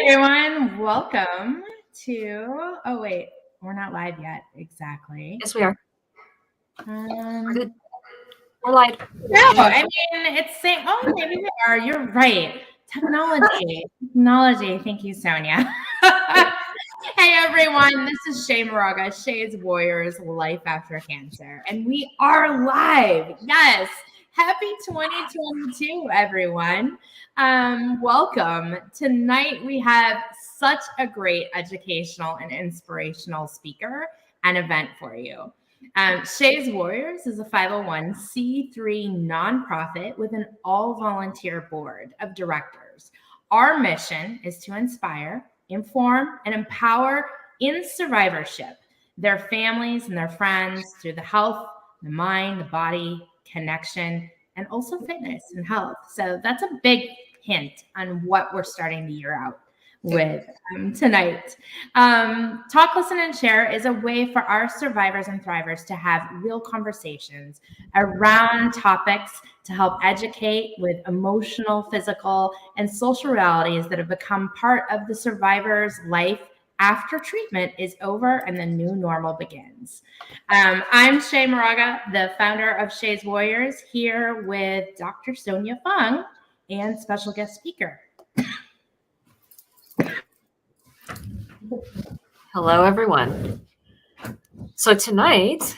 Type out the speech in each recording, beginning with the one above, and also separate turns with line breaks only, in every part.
everyone. Welcome to, oh wait, we're not live yet. Exactly.
Yes, we are.
We're
good. We're live.
No, I mean, it's saying, oh, maybe we are. You're right. Technology. Thank you, Sonia. Hey, everyone. This is Shay Moraga, Shay's Warriors Life After Cancer. And we are live. Yes. Happy 2022, everyone. Welcome. Tonight, we have such a great educational and inspirational speaker and event for you. Shay's Warriors is a 501c3 nonprofit with an all-volunteer board of directors. Our mission is to inspire, inform, and empower in survivorship their families and their friends through the health, the mind, the body, connection, and also fitness and health. So that's a big hint on what we're starting the year out with tonight. Talk, Listen, and Share is a way for our survivors and thrivers to have real conversations around topics to help educate with emotional, physical, and social realities that have become part of the survivor's life after treatment is over and the new normal begins. I'm Shay Moraga, the founder of Shay's Warriors, here with Dr. Sonia Fung and special guest speaker.
Hello, everyone. So tonight,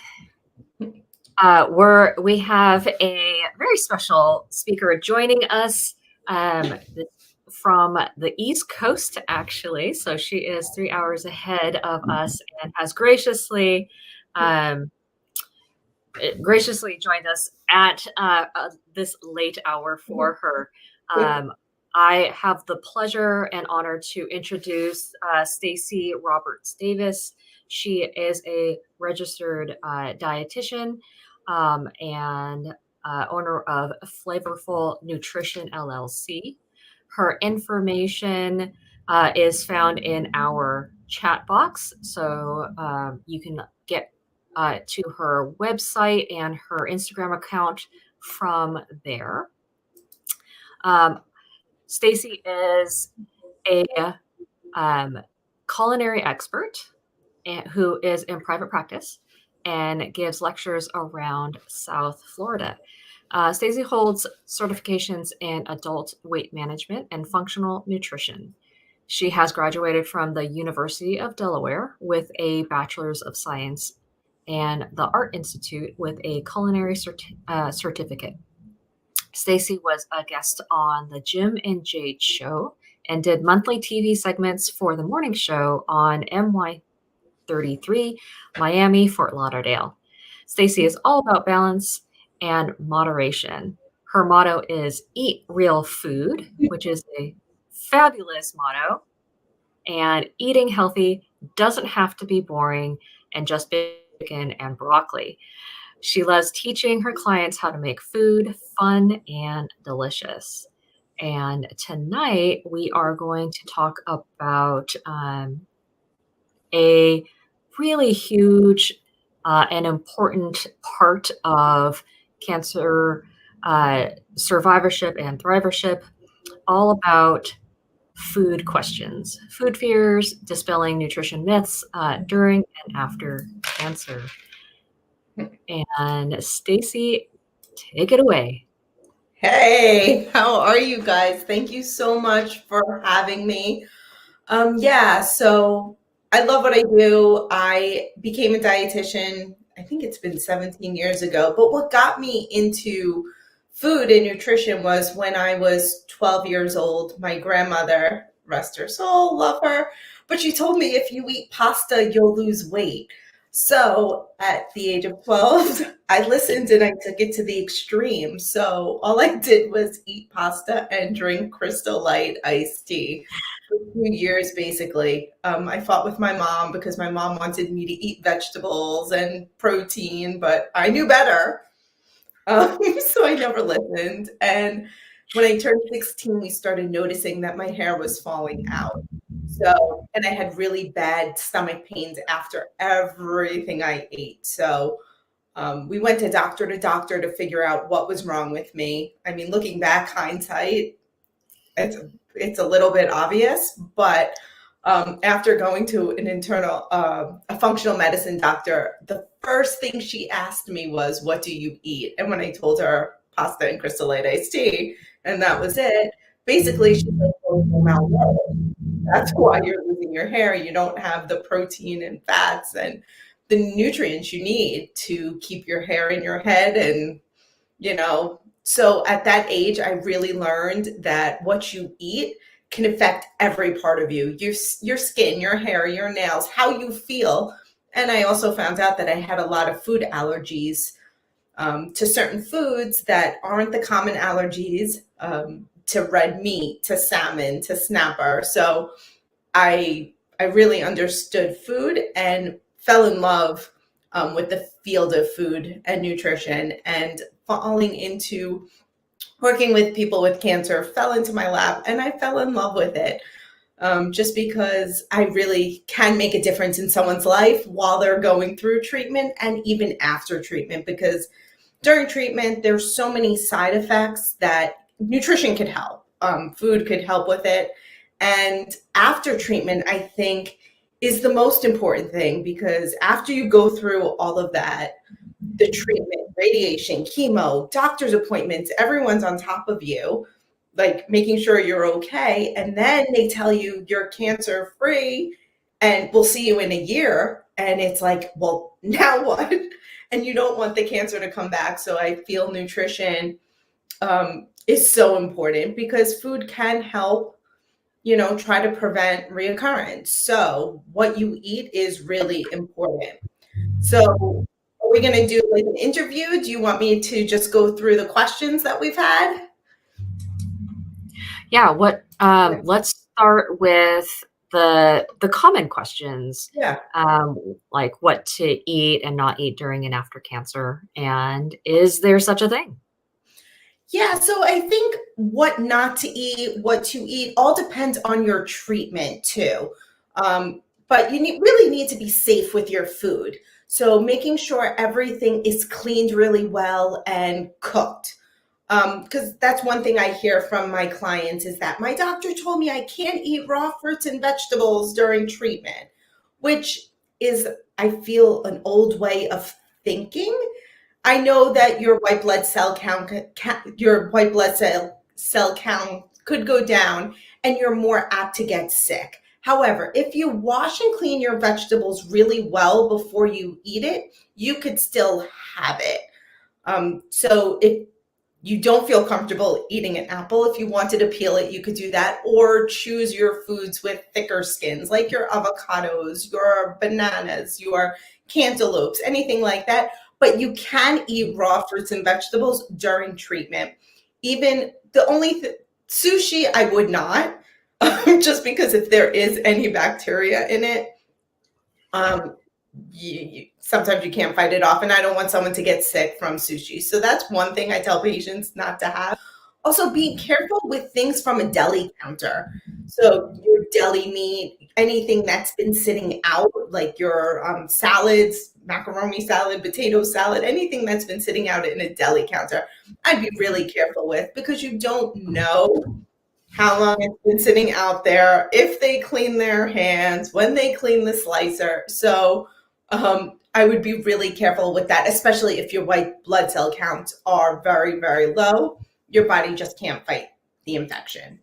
we have a very special speaker joining us from the East Coast, actually. So she is 3 hours ahead of us and has graciously joined us at this late hour for her. I have the pleasure and honor to introduce Stacy Roberts Davis. She is a registered dietitian and owner of Flavorful Nutrition LLC. Her information is found in our chat box, so you can get to her website and her Instagram account from there. Stacy is a culinary expert who is in private practice and gives lectures around South Florida. Stacy holds certifications in adult weight management and functional nutrition. She has graduated from the University of Delaware with a Bachelor's of Science and the Art Institute with a culinary certificate. Stacy was a guest on the Jim and Jade show and did monthly TV segments for the morning show on MY33, Miami, Fort Lauderdale. Stacy is all about balance and moderation. Her motto is Eat Real Food, which is a fabulous motto. And eating healthy doesn't have to be boring and just bacon and broccoli. She loves teaching her clients how to make food fun and delicious. And tonight we are going to talk about a really huge and important part of cancer survivorship and thrivership, all about food questions, food fears, dispelling nutrition myths during and after cancer. And Stacy, take it away.
Hey, how are you guys? Thank you so much for having me. So I love what I do. I became a dietitian, I think it's been 17 years ago. But what got me into food and nutrition was when I was 12 years old. My grandmother, rest her soul, love her, but she told me if you eat pasta, you'll lose weight. So at the age of 12, I listened and I took it to the extreme. So all I did was eat pasta and drink Crystal Light iced tea for 2 years, basically. I fought with my mom because my mom wanted me to eat vegetables and protein, but I knew better. So I never listened. And when I turned 16, we started noticing that my hair was falling out. So, and I had really bad stomach pains after everything I ate. So we went to doctor to figure out what was wrong with me. I mean, looking back, hindsight, it's it's a little bit obvious, but after going to an a functional medicine doctor, the first thing she asked me was, what do you eat? And when I told her pasta and Crystal Light iced tea, and that was it, basically she's like, well, you're malnourished. That's why you're losing your hair. You don't have the protein and fats and the nutrients you need to keep your hair in your head. And, so at that age, I really learned that what you eat can affect every part of you, your skin, your hair, your nails, how you feel. And I also found out that I had a lot of food allergies to certain foods that aren't the common allergies, to red meat, to salmon, to snapper. So I really understood food and fell in love with the field of food and nutrition, and falling into working with people with cancer fell into my lap, and I fell in love with it. Just because I really can make a difference in someone's life while they're going through treatment and even after treatment, because during treatment, there's so many side effects that nutrition could help. Food could help with it. And after treatment, I think, is the most important thing, because after you go through all of that, the treatment, radiation, chemo, doctor's appointments, everyone's on top of you, like making sure you're okay. And then they tell you you're cancer free and we'll see you in a year. And it's like, well, now what? And you don't want the cancer to come back. So I feel nutrition is so important, because food can help, try to prevent reoccurrence. So what you eat is really important. So are we going to do like an interview? Do you want me to just go through the questions that we've had?
Yeah. Let's start with the common questions.
Yeah.
Like what to eat and not eat during and after cancer. And is there such a thing?
Yeah, so I think what not to eat, what to eat, all depends on your treatment too. But you really need to be safe with your food. So making sure everything is cleaned really well and cooked. Because that's one thing I hear from my clients, is that my doctor told me I can't eat raw fruits and vegetables during treatment, which is, I feel, an old way of thinking. I know that your white blood cell count could go down and you're more apt to get sick. However, if you wash and clean your vegetables really well before you eat it, you could still have it. So if you don't feel comfortable eating an apple, if you wanted to peel it, you could do that, or choose your foods with thicker skins, like your avocados, your bananas, your cantaloupes, anything like that. But you can eat raw fruits and vegetables during treatment. Even sushi, I would not, just because if there is any bacteria in it, sometimes you can't fight it off, and I don't want someone to get sick from sushi. So that's one thing I tell patients not to have. Also, be careful with things from a deli counter. So your deli meat, anything that's been sitting out, like your salads, macaroni salad, potato salad, anything that's been sitting out in a deli counter, I'd be really careful with, because you don't know how long it's been sitting out there, if they clean their hands, when they clean the slicer. So I would be really careful with that, especially if your white blood cell counts are very, very low. Your body just can't fight the infection.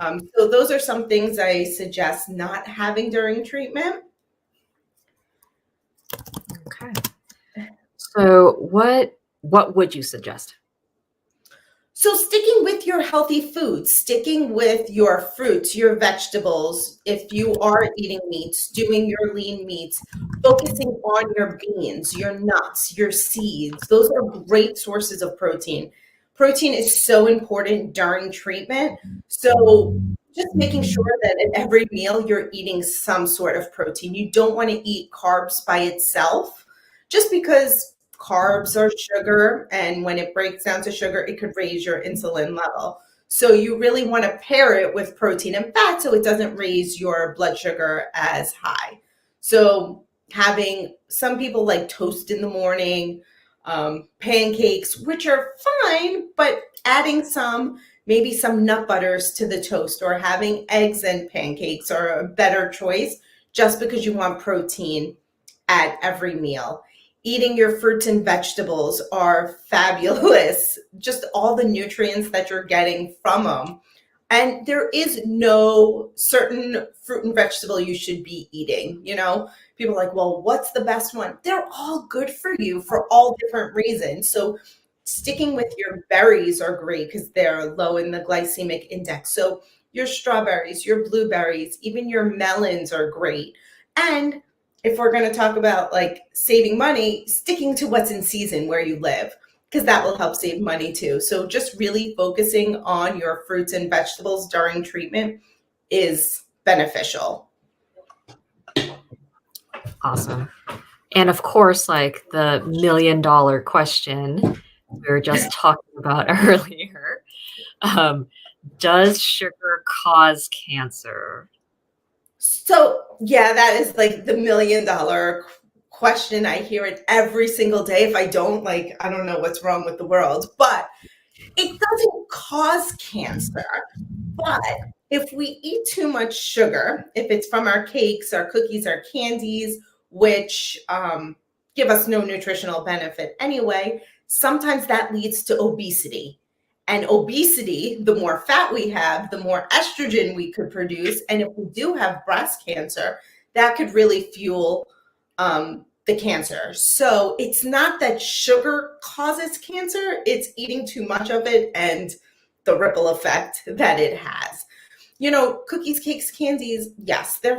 So those are some things I suggest not having during treatment.
Okay. So what would you suggest?
So sticking with your healthy foods, sticking with your fruits, your vegetables, if you are eating meats, doing your lean meats, focusing on your beans, your nuts, your seeds. Those are great sources of protein. Protein is so important during treatment. So just making sure that at every meal you're eating some sort of protein. You don't want to eat carbs by itself, just because carbs are sugar, and when it breaks down to sugar, it could raise your insulin level. So you really want to pair it with protein and fat so it doesn't raise your blood sugar as high. So having, some people like toast in the morning, pancakes, which are fine, but adding some maybe some nut butters to the toast, or having eggs and pancakes are a better choice just because you want protein at every meal. Eating your fruits and vegetables are fabulous, just all the nutrients that you're getting from them. And there is no certain fruit and vegetable you should be eating. People are like, well, what's the best one? They're all good for you for all different reasons. So sticking with your berries are great because they're low in the glycemic index. So your strawberries, your blueberries, even your melons are great. And if we're going to talk about like saving money, sticking to what's in season where you live, because that will help save money too. So just really focusing on your fruits and vegetables during treatment is beneficial.
Awesome. And of course, like the $1 million question we were just talking about earlier, does sugar cause cancer?
So yeah, that is like the $1 million question. I hear it every single day. If I don't, I don't know what's wrong with the world, but it doesn't cause cancer. But if we eat too much sugar, if it's from our cakes, our cookies, our candies, which give us no nutritional benefit anyway, sometimes that leads to obesity. And obesity, the more fat we have, the more estrogen we could produce. And if we do have breast cancer, that could really fuel the cancer. So it's not that sugar causes cancer, it's eating too much of it and the ripple effect that it has. Cookies, cakes, candies, yes, they're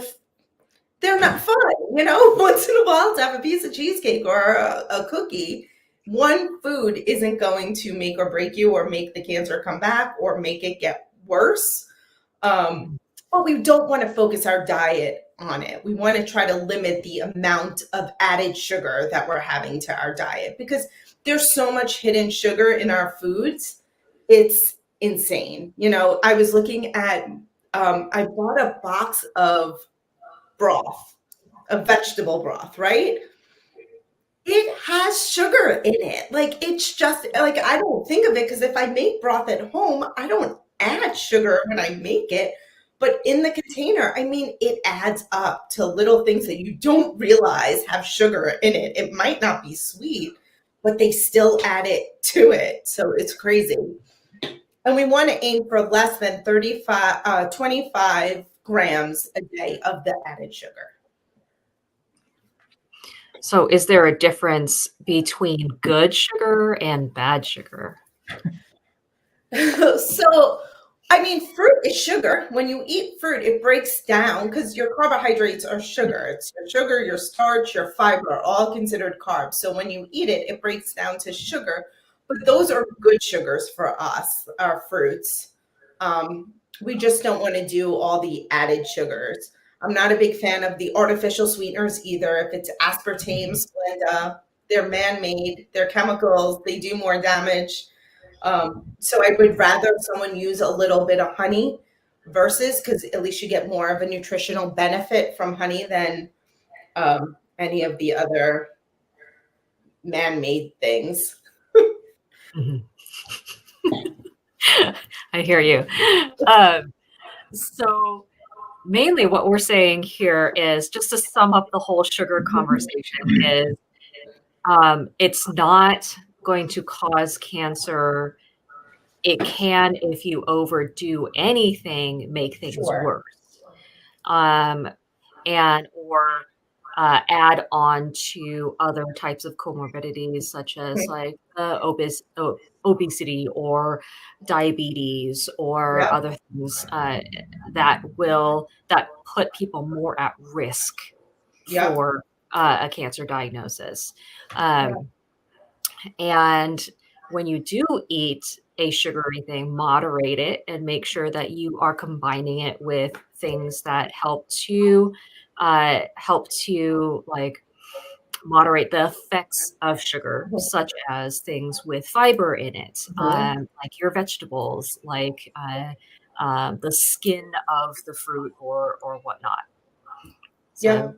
not fun. Once in a while to have a piece of cheesecake or a cookie. One food isn't going to make or break you or make the cancer come back or make it get worse. But we don't want to focus our diet on it. We want to try to limit the amount of added sugar that we're having to our diet because there's so much hidden sugar in our foods. It's insane. I was looking at, I bought a box of broth, of vegetable broth, right? It has sugar in it. It's just I don't think of it because if I make broth at home, I don't add sugar when I make it. But in the container, it adds up to little things that you don't realize have sugar in it. It might not be sweet, but they still add it to it. So it's crazy. And we want to aim for less than 25 grams a day of the added sugar.
So is there a difference between good sugar and bad sugar?
So, fruit is sugar. When you eat fruit, it breaks down because your carbohydrates are sugar. It's your sugar, your starch, your fiber are all considered carbs. So when you eat it, it breaks down to sugar. But those are good sugars for us, our fruits. We just don't want to do all the added sugars. I'm not a big fan of the artificial sweeteners either. If it's aspartame, Splenda, they're man-made, they're chemicals, they do more damage. So I would rather someone use a little bit of honey versus, because at least you get more of a nutritional benefit from honey than any of the other man-made things.
I hear you. So mainly what we're saying here is, just to sum up the whole sugar conversation, is it's not going to cause cancer. It can, if you overdo anything, make things worse. Or add on to other types of comorbidities, such as obesity or diabetes or other things that put people more at risk for a cancer diagnosis. And when you do eat a sugary thing, moderate it and make sure that you are combining it with things that help to moderate the effects of sugar, such as things with fiber in it, like your vegetables, like the skin of the fruit or whatnot. So,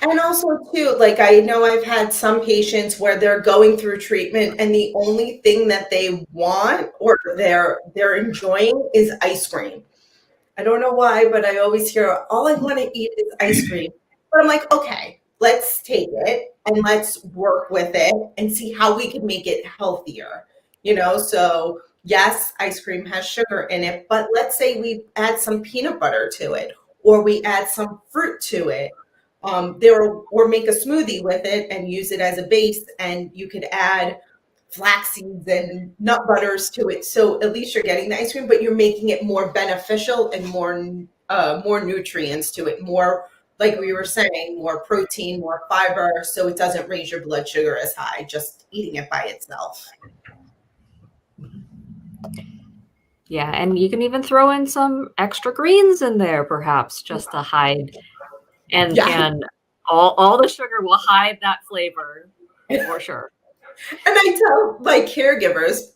And also too, like I know I've had some patients where they're going through treatment and the only thing that they want or they're enjoying is ice cream. I don't know why, but I always hear all I want to eat is ice cream. But I'm like, okay, let's take it and let's work with it and see how we can make it healthier. So yes, ice cream has sugar in it, but let's say we add some peanut butter to it or we add some fruit to it. Or make a smoothie with it and use it as a base, and you could add flax seeds and nut butters to it. So at least you're getting the ice cream, but you're making it more beneficial and more nutrients to it, more like we were saying, more protein, more fiber, so it doesn't raise your blood sugar as high just eating it by itself.
Yeah, and you can even throw in some extra greens in there, perhaps, just to hide. And all the sugar will hide that flavor for sure.
And I tell my caregivers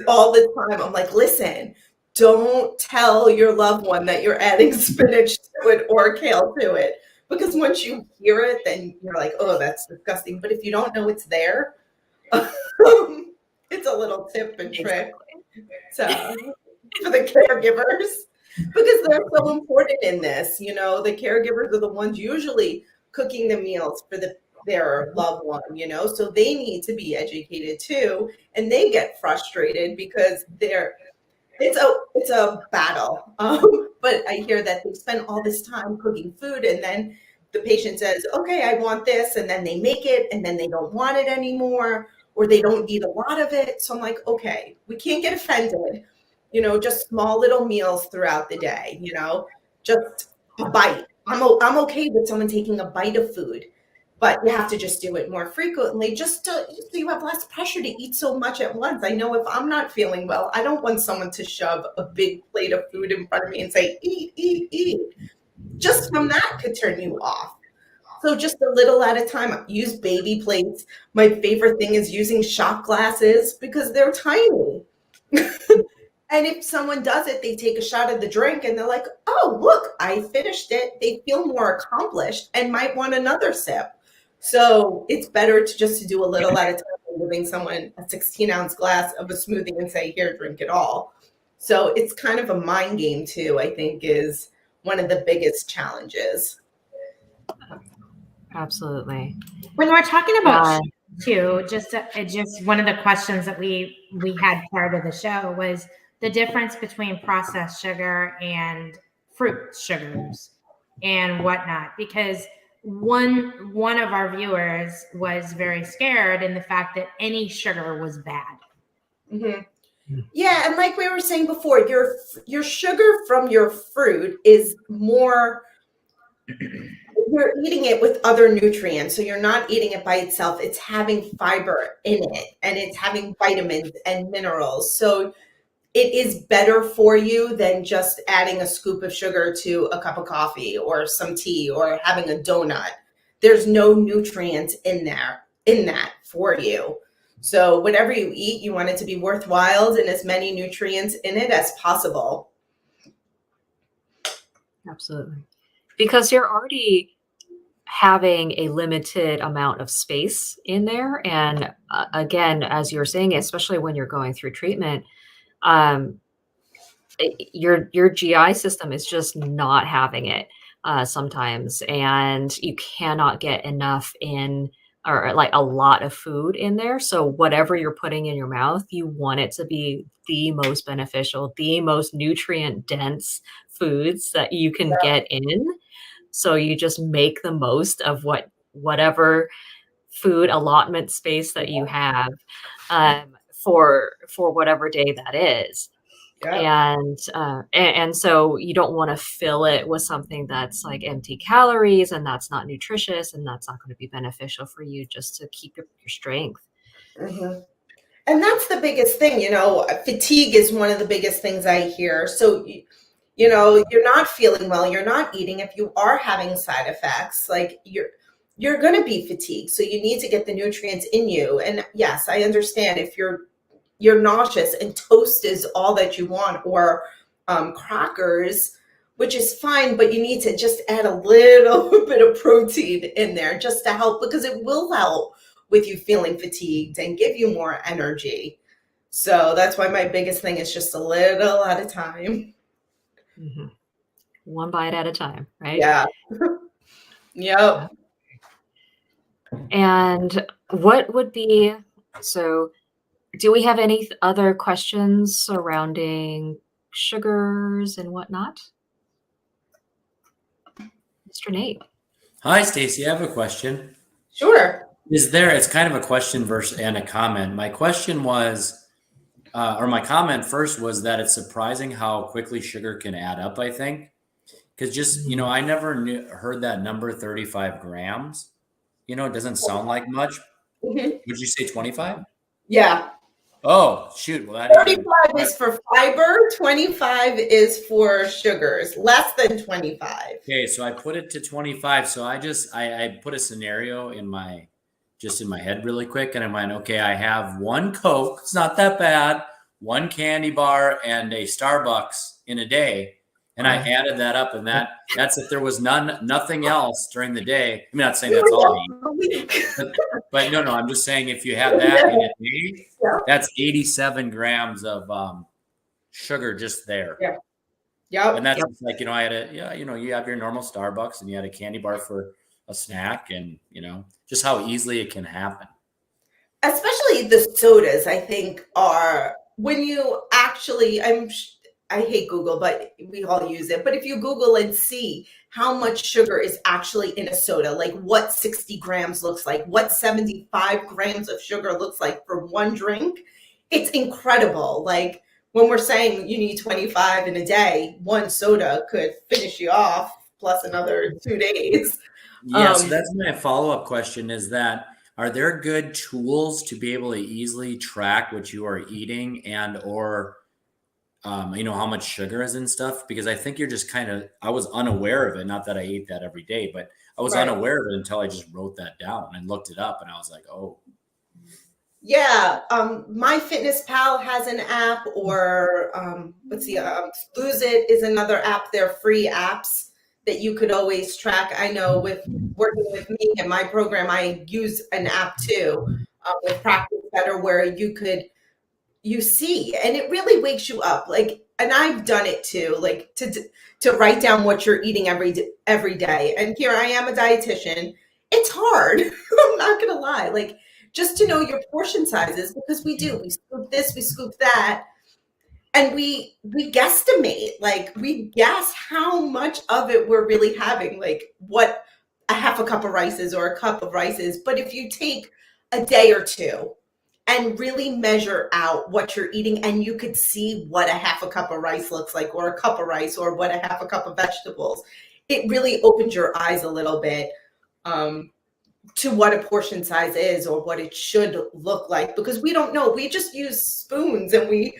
all the time, I'm like, listen, don't tell your loved one that you're adding spinach to it or kale to it. Because once you hear it, then you're like, oh, that's disgusting. But if you don't know it's there, it's a little tip and trick. So for the caregivers, because they're so important in this, the caregivers are the ones usually cooking the meals for their loved one, so they need to be educated too, and they get frustrated because it's a battle. But I hear that they spend all this time cooking food, and then the patient says, okay, I want this, and then they make it, and then they don't want it anymore, or they don't eat a lot of it. So I'm like, okay, we can't get offended. Just small little meals throughout the day, just a bite. I'm okay with someone taking a bite of food, but you have to just do it more frequently just so you have less pressure to eat so much at once. I know if I'm not feeling well, I don't want someone to shove a big plate of food in front of me and say, eat, eat, eat. Just from that could turn you off. So just a little at a time. Use baby plates. My favorite thing is using shot glasses because they're tiny. And if someone does it, they take a shot of the drink and they're like, oh, look, I finished it. They feel more accomplished and might want another sip. So it's better to do a little at a time than giving someone a 16-ounce glass of a smoothie and say, here, drink it all. So it's kind of a mind game too, I think, is one of the biggest challenges.
Absolutely.
When we're talking about too, just one of the questions that we had prior to the show was the difference between processed sugar and fruit sugars and whatnot, because one of our viewers was very scared in the fact that any sugar was bad.
Mm-hmm. Yeah, and like we were saying before, your sugar from your fruit is more, you're eating it with other nutrients. So you're not eating it by itself. It's having fiber in it and it's having vitamins and minerals. So it is better for you than just adding a scoop of sugar to a cup of coffee or some tea or having a donut. There's no nutrients in that for you. So whatever you eat, you want it to be worthwhile and as many nutrients in it as possible.
Absolutely. Because you're already having a limited amount of space in there. And again, as you're saying, especially when you're going through treatment, your GI system is just not having it sometimes, and you cannot get enough in, or like a lot of food in there. So whatever you're putting in your mouth, you want it to be the most beneficial, the most nutrient dense foods that you can get in. So you just make the most of whatever food allotment space that you have for whatever day that is. Yeah. And so you don't want to fill it with something that's like empty calories and that's not nutritious and that's not going to be beneficial for you just to keep your strength.
Mm-hmm. And that's the biggest thing, fatigue is one of the biggest things I hear. So, you're not feeling well, you're not eating. If you are having side effects, like you're going to be fatigued. So you need to get the nutrients in you. And yes, I understand if you're nauseous and toast is all that you want, or crackers, which is fine, but you need to just add a little bit of protein in there just to help, because it will help with you feeling fatigued and give you more energy. So that's why my biggest thing is just a little at a time.
Mm-hmm. One bite at a time, right?
Yeah. Yep.
And what would be, so do we have any other questions surrounding sugars and whatnot? Mr. Nate.
Hi, Stacy. I have a question.
Sure.
It's kind of a question and a comment. My question was, or my comment first was that it's surprising how quickly sugar can add up, I think. Because just, I never heard that number 35 grams. It doesn't sound like much.
Mm-hmm.
Would you say 25?
Yeah.
Oh, shoot. Well,
35 is for fiber, 25 is for sugars, less than 25.
Okay, so I put it to 25. So I put a scenario in my head really quick, and I went, okay, I have one Coke, it's not that bad, one candy bar, and a Starbucks in a day. And I added that up, and that's if there was nothing else during the day. I'm not saying that's all I eat, but no, I'm just saying if you have that in a day, that's 87 grams of sugar just there.
Yeah. Yep.
And that's like, I had you have your normal Starbucks, and you had a candy bar for a snack, and just how easily it can happen.
Especially the sodas, I think, are when you actually, I hate Google, but we all use it. But if you Google and see how much sugar is actually in a soda, like what 60 grams looks like, what 75 grams of sugar looks like for one drink, it's incredible. Like when we're saying you need 25 in a day, one soda could finish you off plus another 2 days.
Yeah, so that's my follow-up question is that, are there good tools to be able to easily track what you are eating and or how much sugar is in stuff? Because I think you're just I was unaware of it. Not that I ate that every day, but I was unaware of it until I just wrote that down and looked it up, and I was like, oh.
Yeah, MyFitnessPal has an app, or Lose It is another app. They're free apps that you could always track. I know with working with me and my program, I use an app too with Practice Better, where you see, and it really wakes you up. Like, and I've done it too, like to write down what you're eating every day. And here I am, a dietitian. It's hard. I'm not gonna lie. Like, just to know your portion sizes, because we scoop this, we scoop that, and we guesstimate. Like, we guess how much of it we're really having, like what a half a cup of rice is or a cup of rice is. But if you take a day or two and really measure out what you're eating, and you could see what a half a cup of rice looks like, or a cup of rice, or what a half a cup of vegetables, it really opens your eyes a little bit to what a portion size is or what it should look like, because we don't know. We just use spoons and we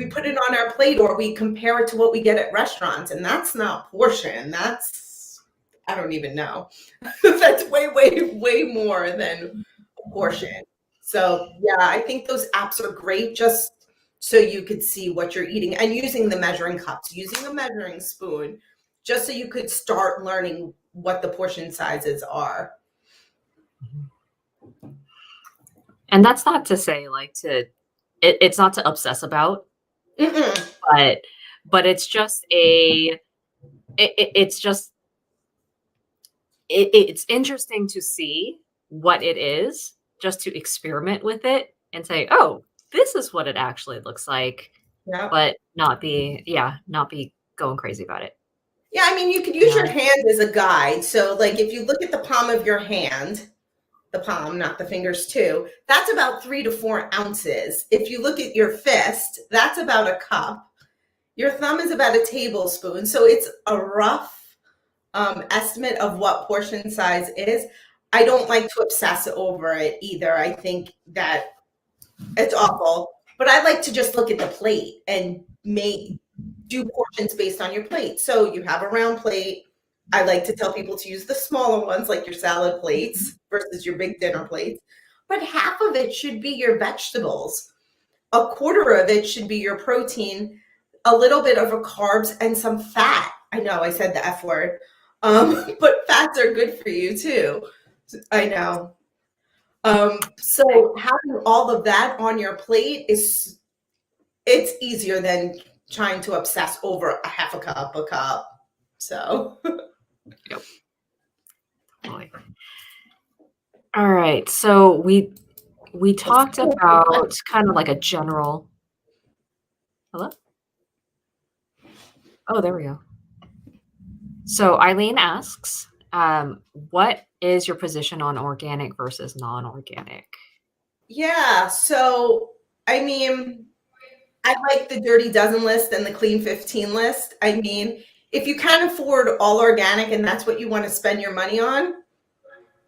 put it on our plate, or we compare it to what we get at restaurants, and that's not portion. That's, I don't even know. That's way, way, way more than a portion. So yeah, I think those apps are great just so you could see what you're eating, and using the measuring cups, using a measuring spoon, just so you could start learning what the portion sizes are.
And that's not to say it's not to obsess about, but it's just it's interesting to see what it is, just to experiment with it and say, oh, this is what it actually looks like, but not be going crazy about it.
Yeah, I mean, you could use your hand as a guide. So like if you look at the palm of your hand, the palm, not the fingers too, that's about 3 to 4 ounces. If you look at your fist, that's about a cup. Your thumb is about a tablespoon. So it's a rough estimate of what portion size is. I don't like to obsess over it either. I think that it's awful, but I like to just look at the plate and do portions based on your plate. So you have a round plate. I like to tell people to use the smaller ones, like your salad plates versus your big dinner plates. But half of it should be your vegetables. A quarter of it should be your protein, a little bit of a carbs, and some fat. I know I said the F word. But fats are good for you too. I know. So having all of that on your plate it's easier than trying to obsess over a half a cup. So
Yep. Totally. All right. So we talked about kind of like a general. Hello? Oh, there we go. So Eileen asks, what is your position on organic versus non-organic?
yeah, so I mean, I like the Dirty Dozen list and the Clean 15 list. I mean, if you can't afford all organic and that's what you want to spend your money on,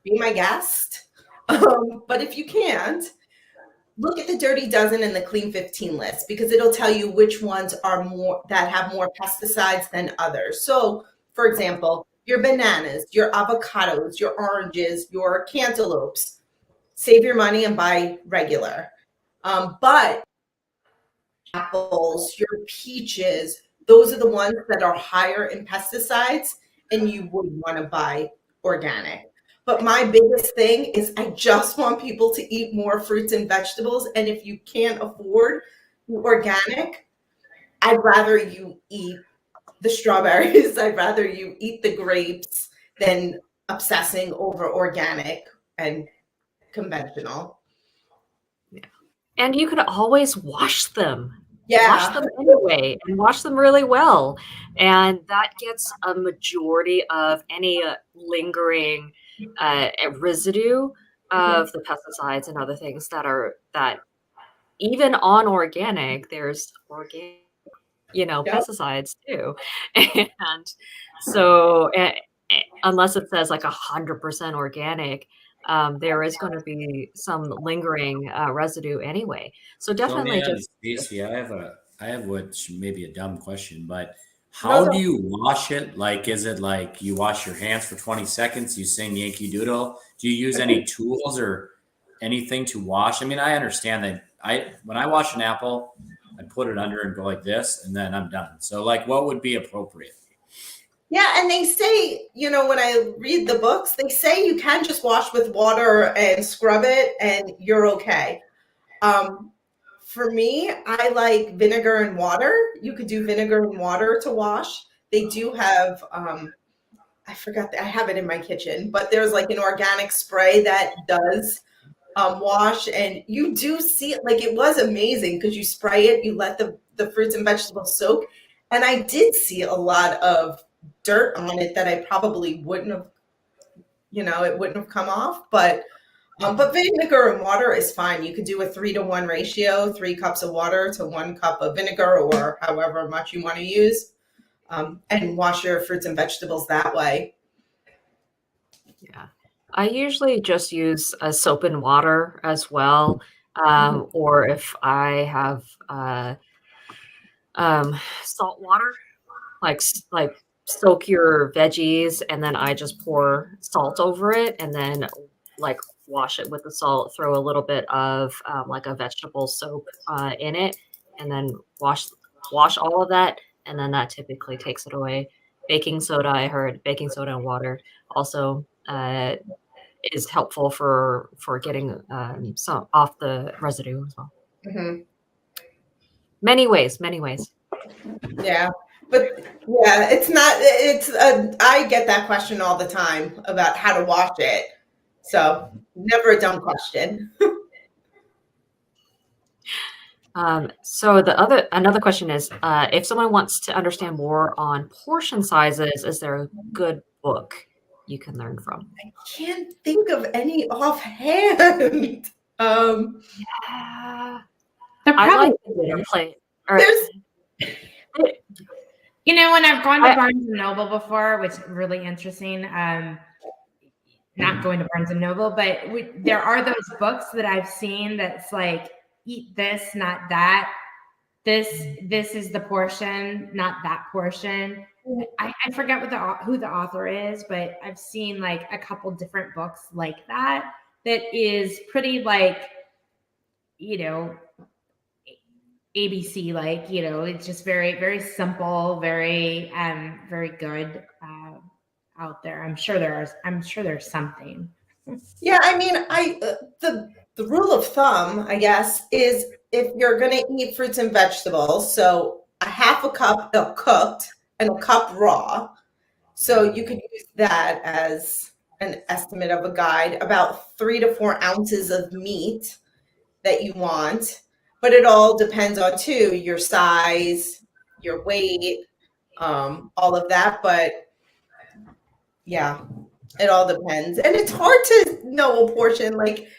be my guest. But if you can't, look at the Dirty Dozen and the Clean 15 list because it'll tell you which ones are more that have more pesticides than others. So, for example, your bananas, your avocados, your oranges, your cantaloupes, save your money and buy regular. But apples, your peaches, those are the ones that are higher in pesticides and you would want to buy organic. But my biggest thing is I just want people to eat more fruits and vegetables. And if you can't afford organic, I'd rather you eat the strawberries. I'd rather you eat the grapes than obsessing over organic and conventional.
Yeah. And you could always wash them.
Yeah.
Wash them anyway and wash them really well. And that gets a majority of any lingering residue of the pesticides and other things that even on organic, there's organic, pesticides too. And so unless it says like 100% organic, there is going to be some lingering residue anyway. So definitely
Stacy, I have what may be a dumb question, but how do you wash it? Like, is it like you wash your hands for 20 seconds, you sing Yankee Doodle? Do you use any tools or anything to wash? I mean, I understand that when I wash an apple, I put it under and go like this, and then I'm done. So like, what would be appropriate?
Yeah, and they say, when I read the books, they say you can just wash with water and scrub it and you're okay. For me, I like vinegar and water. You could do vinegar and water to wash. They do have, I forgot, I have it in my kitchen, but there's like an organic spray that does wash, and you do see it. Like, it was amazing because you spray it, you let the fruits and vegetables soak. And I did see a lot of dirt on it that I probably wouldn't have, it wouldn't have come off. But vinegar and water is fine. You could do a 3-to-1 ratio, 3 cups of water to 1 cup of vinegar, or however much you want to use, and wash your fruits and vegetables that way.
Yeah. I usually just use soap and water as well. Or if I have salt water, like soak your veggies and then I just pour salt over it and then like wash it with the salt, throw a little bit of like a vegetable soap in it, and then wash all of that, and then that typically takes it away. Baking soda, I heard baking soda and water also is helpful for getting some off the residue as well.
Mm-hmm.
Many ways.
Yeah. But yeah, I get that question all the time about how to wash it. So never a dumb question.
So another question is, if someone wants to understand more on portion sizes, is there a good book you can learn from?
I can't think of any offhand.
Yeah.
I
like the play.
When I've gone to Barnes and Noble before, which is really interesting. Not going to Barnes and Noble, but there are those books that I've seen that's like, eat this, not that. This is the portion, not that portion. I forget who the author is, but I've seen like a couple different books like that is pretty like, ABC, like, you know, it's just very, very simple, very, very good out there. I'm sure there's something.
Yeah, I mean, the rule of thumb, I guess, is if you're going to eat fruits and vegetables, so a half a cup cooked and a cup raw. So you could use that as an estimate of a guide, about 3 to 4 ounces of meat that you want. But it all depends on too, your size, your weight, all of that. But yeah, it all depends. And it's hard to know a portion. Like,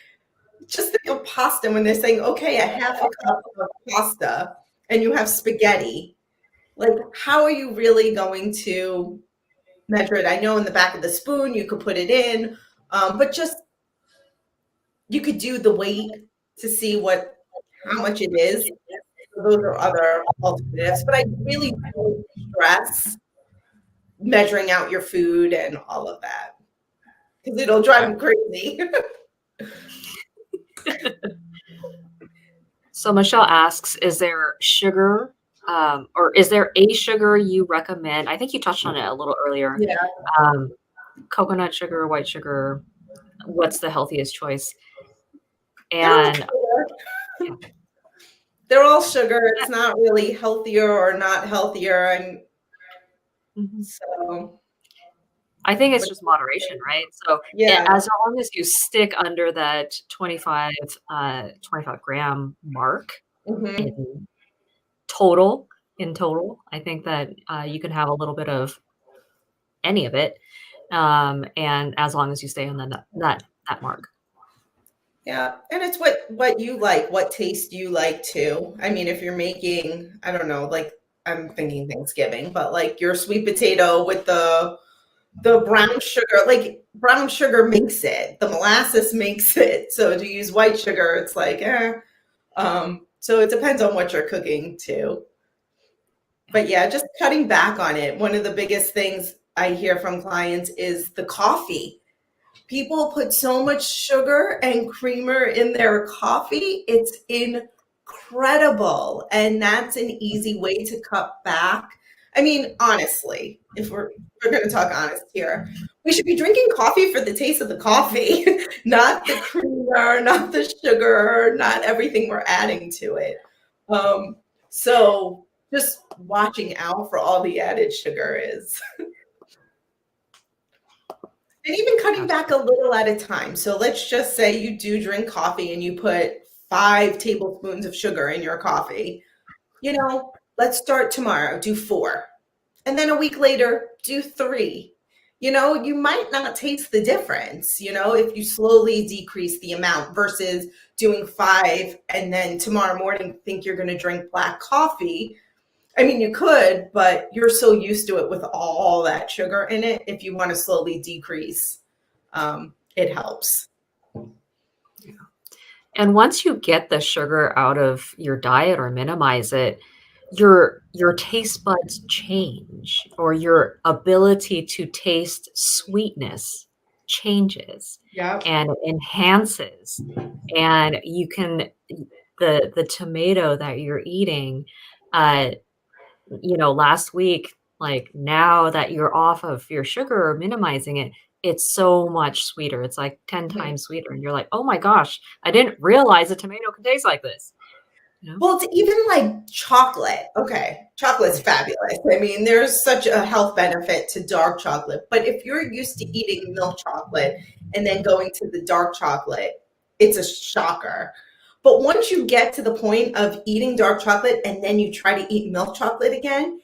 just think of pasta when they're saying, okay, a half a cup of pasta and you have spaghetti. Like, how are you really going to measure it? I know in the back of the spoon you could put it in, but just you could do the weight to see how much it is. So those are other alternatives, but I really don't stress measuring out your food and all of that because it'll drive me crazy.
So Michelle asks, is there sugar or is there a sugar you recommend? I think you touched on it a little earlier.
Yeah.
Coconut sugar, white sugar, what's the healthiest choice?
And
yeah.
They're all sugar. It's not really healthier or not healthier. And so
I think it's just moderation, right? So
yeah,
as long as you stick under that 25 gram mark in total, I think that you can have a little bit of any of it. And as long as you stay on that mark.
Yeah. And it's what you like, what taste you like too. I mean, if you're making, I don't know, like I'm thinking Thanksgiving, but like your sweet potato with the brown sugar, like brown sugar makes it, the molasses makes it. So to use white sugar, it's like, so it depends on what you're cooking too. But yeah, just cutting back on it. One of the biggest things I hear from clients is the coffee. People put so much sugar and creamer in their coffee. It's incredible. And that's an easy way to cut back. I mean, honestly, if we're going to talk honest here, we should be drinking coffee for the taste of the coffee, not the creamer, not the sugar, not everything we're adding to it. So just watching out for all the added sugar is. And even cutting back a little at a time. So let's just say you do drink coffee and you put 5 tablespoons of sugar in your coffee. You know, let's start tomorrow, do 4. And then a week later, do 3. You know, you might not taste the difference, you know, if you slowly decrease the amount versus doing 5 and then tomorrow morning think you're going to drink black coffee. I mean, you could, but you're so used to it with all that sugar in it. If you want to slowly decrease, it helps.
Yeah. And once you get the sugar out of your diet or minimize it, your taste buds change, or your ability to taste sweetness changes and enhances. And you can, the tomato that you're eating, you know, last week, like now that you're off of your sugar or minimizing it, it's so much sweeter. It's like 10 times sweeter. And you're like, oh my gosh, I didn't realize a tomato can taste like this. You know?
Well, it's even like chocolate. Okay. Chocolate's fabulous. I mean, there's such a health benefit to dark chocolate, but if you're used to eating milk chocolate and then going to the dark chocolate, it's a shocker. But once you get to the point of eating dark chocolate and then you try to eat milk chocolate again,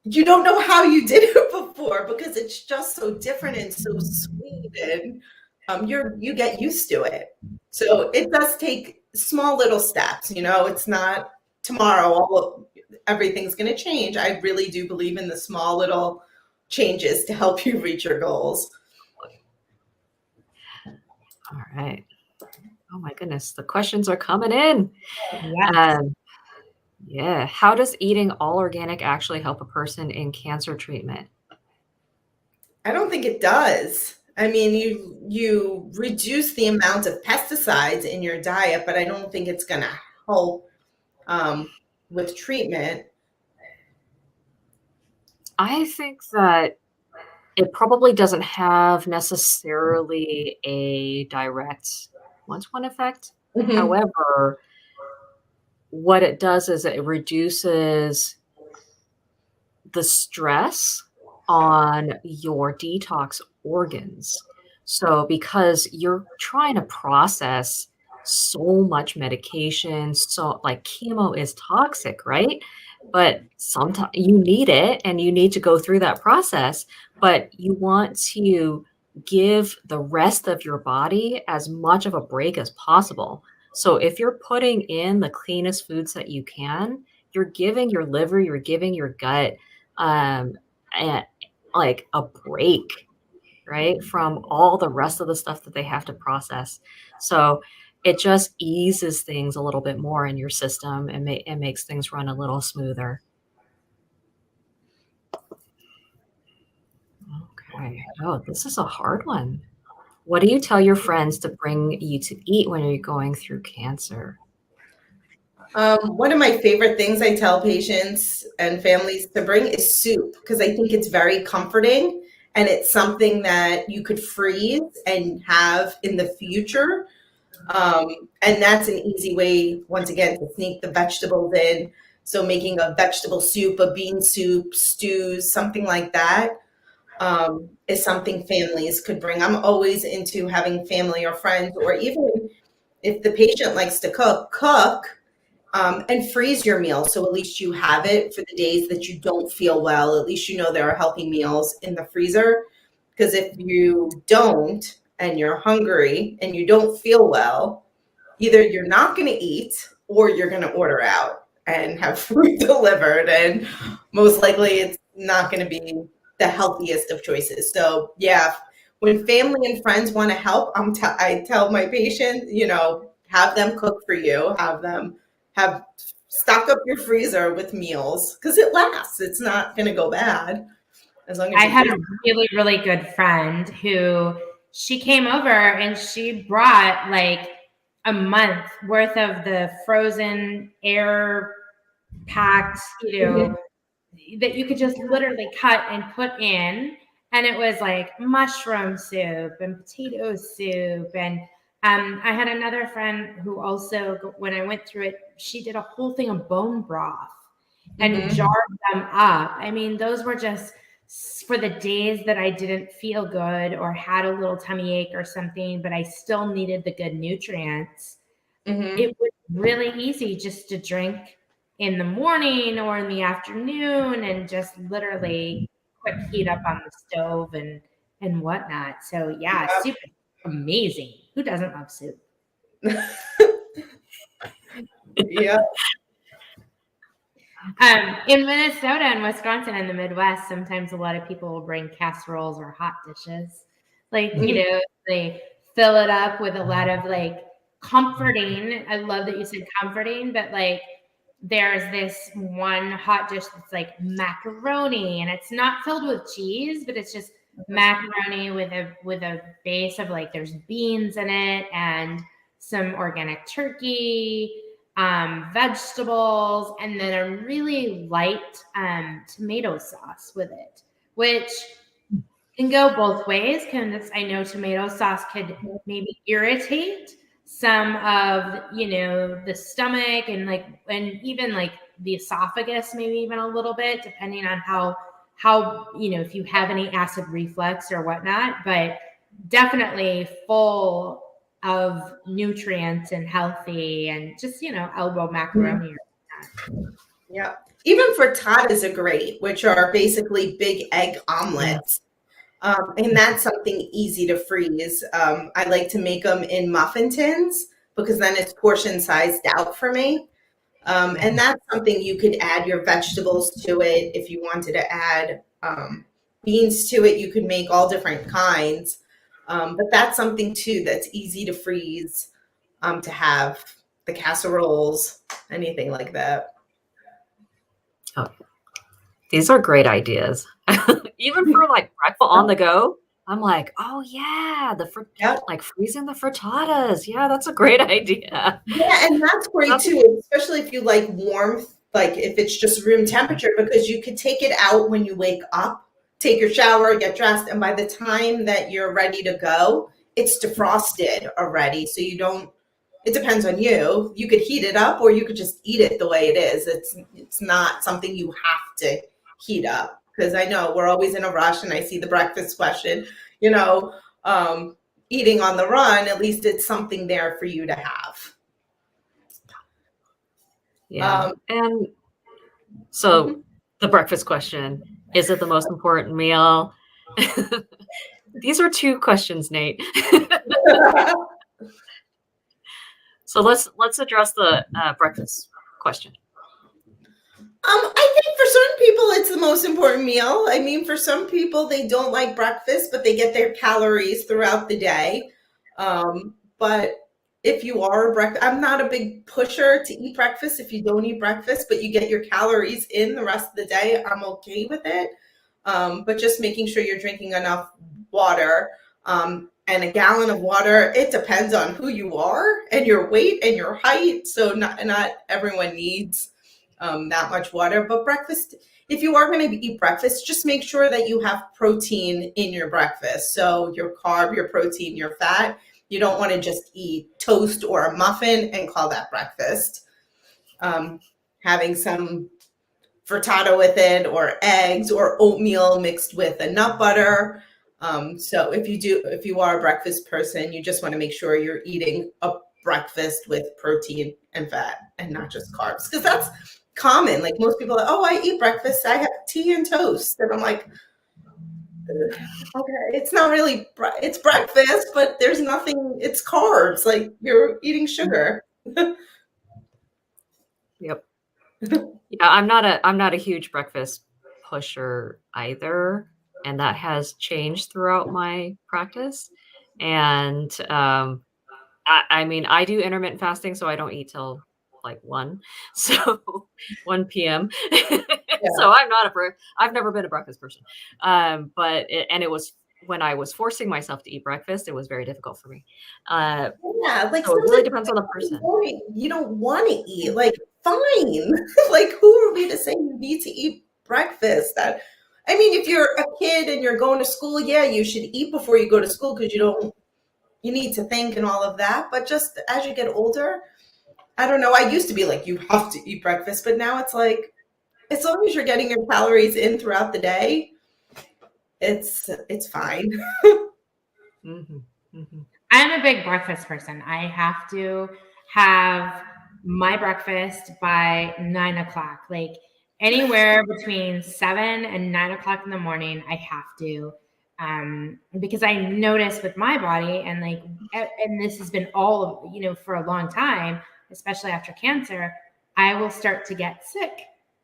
you don't know how you did it before because it's just so different and so sweet, and you get used to it. So it does take small little steps. You know, it's not tomorrow everything's going to change. I really do believe in the small little changes to help you reach your goals.
All right. Oh my goodness, the questions are coming in.
Yes.
Yeah. How does eating all organic actually help a person in cancer treatment?
I don't think it does. I mean, you reduce the amount of pesticides in your diet, but I don't think it's going to help with treatment?
I think that it probably doesn't have necessarily a direct one-to-one effect.
Mhm.
However, what it does is it reduces the stress on your detox organs. So because you're trying to process so much medication, so like chemo is toxic, right? But sometimes you need it and you need to go through that process, but you want to give the rest of your body as much of a break as possible. So if you're putting in the cleanest foods that you can, you're giving your liver, you're giving your gut um, and like a break, right, from all the rest of the stuff that they have to process. So it just eases things a little bit more in your system and it makes things run a little smoother. Okay. Oh, this is a hard one. What do you tell your friends to bring you to eat when you're going through cancer?
One of my favorite things I tell patients and families to bring is soup, because I think it's very comforting and it's something that you could freeze and have in the future. And that's an easy way, once again, to sneak the vegetables in. So making a vegetable soup, a bean soup, stews, something like that, is something families could bring. I'm always into having family or friends, or even if the patient likes to cook, and freeze your meal. So at least you have it for the days that you don't feel well. At least you know there are healthy meals in the freezer. Because if you don't, and you're hungry and you don't feel well, either you're not going to eat or you're going to order out and have food delivered. And most likely it's not going to be the healthiest of choices. So yeah, when family and friends want to help, I tell my patients, have them cook for you, have stock up your freezer with meals, because it lasts. It's not going to go bad as long as
I
you
had a really, really good friend who she came over and she brought like a month worth of the frozen air packed, that you could just literally cut and put in. And it was like mushroom soup and potato soup. And I had another friend who also, when I went through it, she did a whole thing of bone broth and jarred them up. I mean, those were just for the days that I didn't feel good or had a little tummy ache or something, but I still needed the good nutrients. It was really easy just to drink in the morning or in the afternoon and just literally quick heat up on the stove and whatnot. So yeah, soup is amazing. Who doesn't love soup?
Yeah.
In Minnesota and Wisconsin and the Midwest, sometimes a lot of people will bring casseroles or hot dishes. Like, they fill it up with a lot of like comforting. I love that you said comforting, but like there's this one hot dish that's like macaroni and it's not filled with cheese, but it's just macaroni with a base of like there's beans in it and some organic turkey, vegetables, and then a really light tomato sauce with it, which can go both ways. Because I know tomato sauce could maybe irritate some of the stomach and even like the esophagus, maybe even a little bit, depending on how if you have any acid reflux or whatnot. But definitely full of nutrients and healthy, and just elbow macaroni or whatnot.
Yeah. Even frittatas are great, which are basically big egg omelets. And that's something easy to freeze. I like to make them in muffin tins because then it's portion sized out for me. And that's something you could add your vegetables to it. If you wanted to add beans to it, you could make all different kinds. But that's something too that's easy to freeze, to have the casseroles, anything like that.
Oh, these are great ideas. Even for like breakfast on the go. I'm like, oh yeah,
Yep.
like freezing the frittatas. Yeah, that's a great idea.
Yeah, and that's great too, especially if you like warmth, like if it's just room temperature, because you could take it out when you wake up, take your shower, get dressed, and by the time that you're ready to go, it's defrosted already. So you don't, it depends on you. You could heat it up or you could just eat it the way it is. It's not something you have to heat up. Because I know we're always in a rush and I see the breakfast question, you know, eating on the run, at least it's something there for you to have.
Yeah. And so the breakfast question, is it the most important meal? These are two questions, Nate. So let's address the breakfast question.
I think for certain people, it's the most important meal. I mean, for some people, they don't like breakfast, but they get their calories throughout the day. But if you are a breakfast, I'm not a big pusher to eat breakfast if you don't eat breakfast, but you get your calories in the rest of the day, I'm okay with it. But just making sure you're drinking enough water. And a gallon of water, it depends on who you are and your weight and your height. So not everyone needs that much water. But breakfast, if you are going to eat breakfast, just make sure that you have protein in your breakfast. So your carb, your protein, your fat. You don't want to just eat toast or a muffin and call that breakfast. Having some frittata with it, or eggs, or oatmeal mixed with a nut butter. So if you are a breakfast person, you just want to make sure you're eating a breakfast with protein and fat and not just carbs, because that's common. Like most people are, oh, I eat breakfast, I have tea and toast, and I'm like, okay, it's not really, it's breakfast, but there's nothing, it's carbs, like you're eating sugar.
Yep. Yeah, I'm not a huge breakfast pusher either, and that has changed throughout my practice. And I mean, I do intermittent fasting, so I don't eat till like 1, so 1 p.m. So I've never been a breakfast person. But it was when I was forcing myself to eat breakfast, it was very difficult for me.
Yeah, like
so it really depends on the person.
You don't want to eat, like fine. Like who are we to say you need to eat breakfast? That, I mean, if you're a kid and you're going to school, yeah, you should eat before you go to school because you need to think and all of that. But just as you get older, I don't know. I used to be like, you have to eat breakfast, but now it's like, as long as you're getting your calories in throughout the day, it's fine.
Mm-hmm. Mm-hmm.
I'm a big breakfast person. I have to have my breakfast by 9 o'clock. Like anywhere between 7 and 9 o'clock in the morning, I have to. Because I notice with my body, and like, and this has been all, for a long time, especially after cancer, I will start to get sick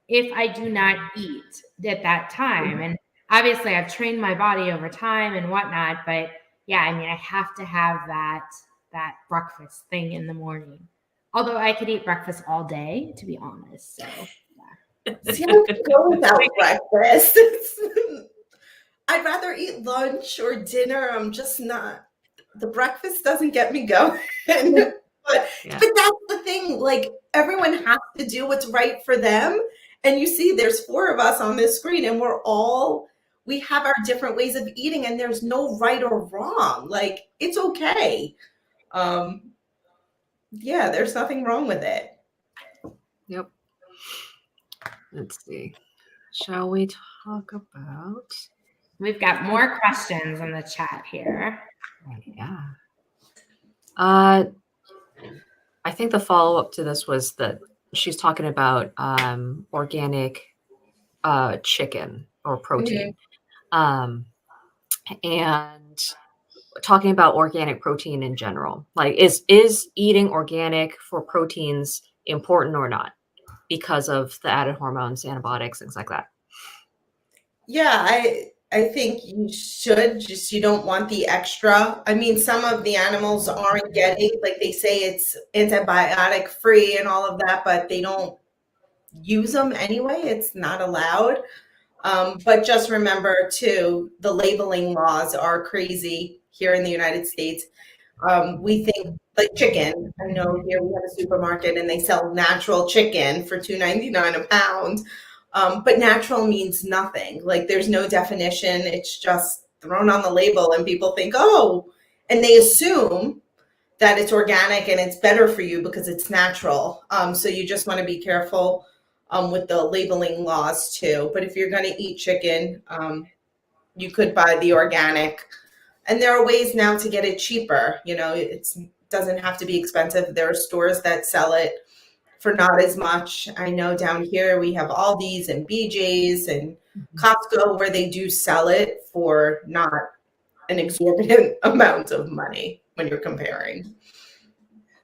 if I do not eat at that time. And obviously I've trained my body over time and whatnot, but yeah, I mean, I have to have that breakfast thing in the morning. Although I could eat breakfast all day, to be honest. So yeah.
See, I could go without breakfast. I'd rather eat lunch or dinner. I'm just not, the breakfast doesn't get me going. But that's the thing, like everyone has to do what's right for them. And you see there's 4 of us on this screen and we have our different ways of eating, and there's no right or wrong. Like it's okay. Yeah, there's nothing wrong with it.
Yep. Let's see. Shall we talk about?
We've got more questions in the chat here.
Yeah. I think the follow-up to this was that she's talking about organic chicken or protein. And talking about organic protein in general. Like is eating organic for proteins important or not because of the added hormones, antibiotics, things like that?
Yeah, I think you should, just you don't want the extra. I mean, some of the animals aren't getting, like they say it's antibiotic free and all of that, but they don't use them anyway. It's not allowed. But just remember too, the labeling laws are crazy here in the United States. We think like chicken. I know here we have a supermarket and they sell natural chicken for $2.99 a pound. But natural means nothing. Like there's no definition. It's just thrown on the label and people think, oh, and they assume that it's organic and it's better for you because it's natural. So you just want to be careful with the labeling laws too. But if you're going to eat chicken, you could buy the organic. And there are ways now to get it cheaper. You know, it doesn't have to be expensive. There are stores that sell it for not as much. I know down here we have Aldi's and BJ's and Costco where they do sell it for not an exorbitant amount of money when you're comparing.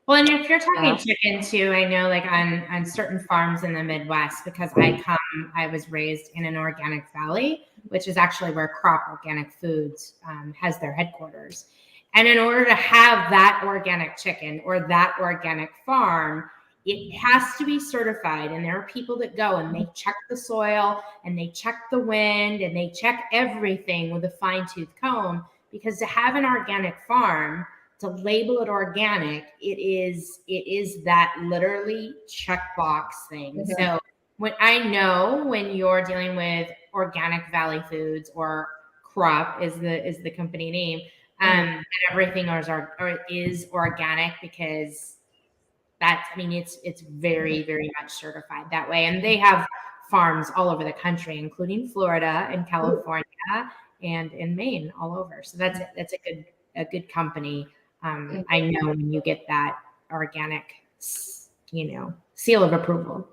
Well, and if you're talking chicken too, I know like on certain farms in the Midwest, because I was raised in an organic valley, which is actually where Crop Organic Foods has their headquarters. And in order to have that organic chicken or that organic farm, it has to be certified. And there are people that go and they check the soil and they check the wind and they check everything with a fine-tooth comb, because to have an organic farm, to label it organic, it is that literally checkbox thing. Mm-hmm. So when you're dealing with Organic Valley Foods or Crop is the company name, and everything is organic, because it's very, very much certified that way. And they have farms all over the country, including Florida and California and in Maine, all over. So that's a good company. I know when you get that organic, seal of approval.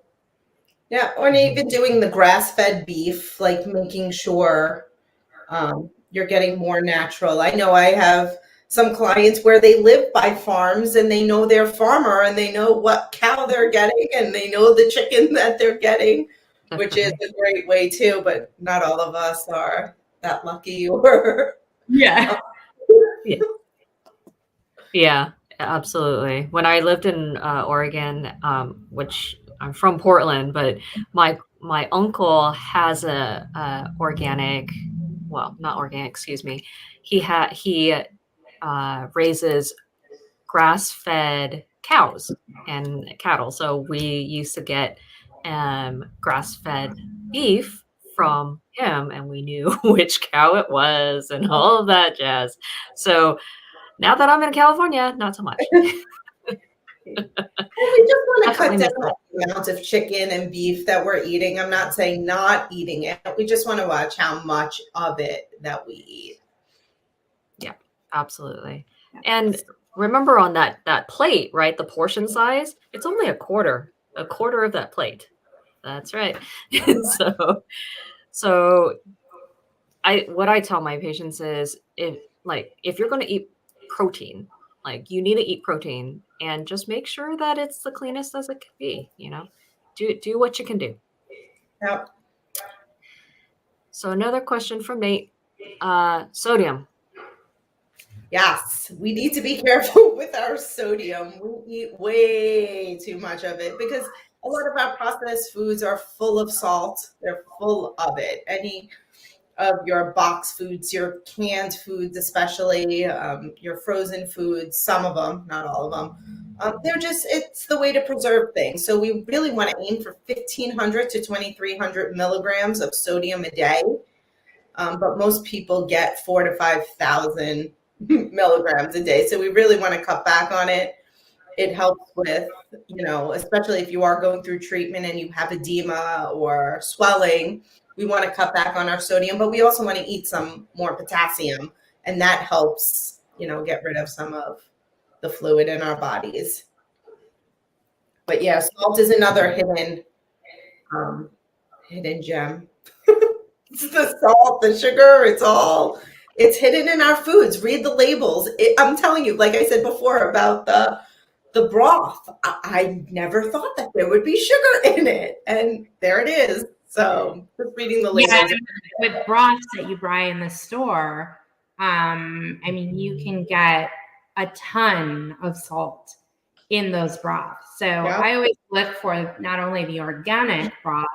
Yeah, or even doing the grass-fed beef, like making sure you're getting more natural. I know I have some clients where they live by farms and they know their farmer and they know what cow they're getting and they know the chicken that they're getting, which is a great way too, but not all of us are that lucky or
Yeah, absolutely. When I lived in Oregon, which I'm from Portland, but my uncle has a organic, well, not organic, excuse me. He raises grass-fed cows and cattle. So we used to get grass-fed beef from him, and we knew which cow it was and all of that jazz. So now that I'm in California, not so much.
We just want to cut down the amount of chicken and beef that we're eating. I'm not saying not eating it. We just want to watch how much of it that we eat.
Yeah, absolutely. And remember on that plate, right? The portion size, it's only a quarter of that plate. That's right. So what I tell my patients is if you're going to eat protein, like you need to eat protein, and just make sure that it's the cleanest as it can be, do what you can do.
Yep.
So another question from Nate, sodium.
Yes, we need to be careful with our sodium. We eat way too much of it because a lot of our processed foods are full of salt. They're full of it. Any of your box foods, your canned foods, especially your frozen foods, some of them, not all of them, it's the way to preserve things. So we really want to aim for 1,500 to 2,300 milligrams of sodium a day. But most people get 4,000 to 5,000 milligrams a day. So we really want to cut back on it. It helps with, especially if you are going through treatment and you have edema or swelling, we want to cut back on our sodium, but we also want to eat some more potassium, and that helps, get rid of some of the fluid in our bodies. But yeah, salt is another hidden gem. It's the salt, the sugar, it's hidden in our foods. Read the labels. I'm telling you, like I said before about the broth, I never thought that there would be sugar in it, and there it is. So just reading the labels.
Yeah, with broths that you buy in the store, you can get a ton of salt in those broths. So I always look for not only the organic broth,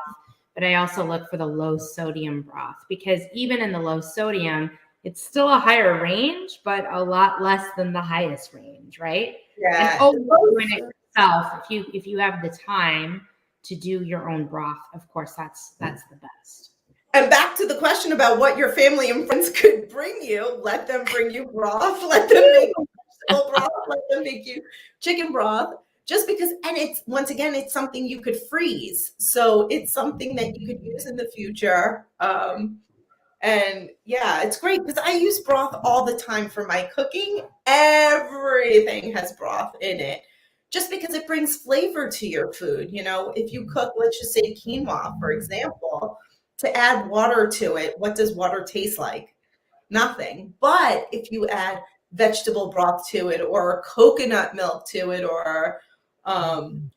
but I also look for the low sodium broth, because even in the low sodium, it's still a higher range, but a lot less than the highest range, right?
Yeah.
And doing it yourself, if you have the time to do your own broth, of course, that's the best.
And back to the question about what your family and friends could bring you. Let them bring you broth. Let them make vegetable broth. Let them make you chicken broth. Just because, and it's, once again, it's something you could freeze. So it's something that you could use in the future. And yeah, it's great because I use broth all the time for my cooking. Everything has broth in it, just because it brings flavor to your food. You know, if you cook, let's just say quinoa, for example, to add water to it, what does water taste like? Nothing. But if you add vegetable broth to it, or coconut milk to it, or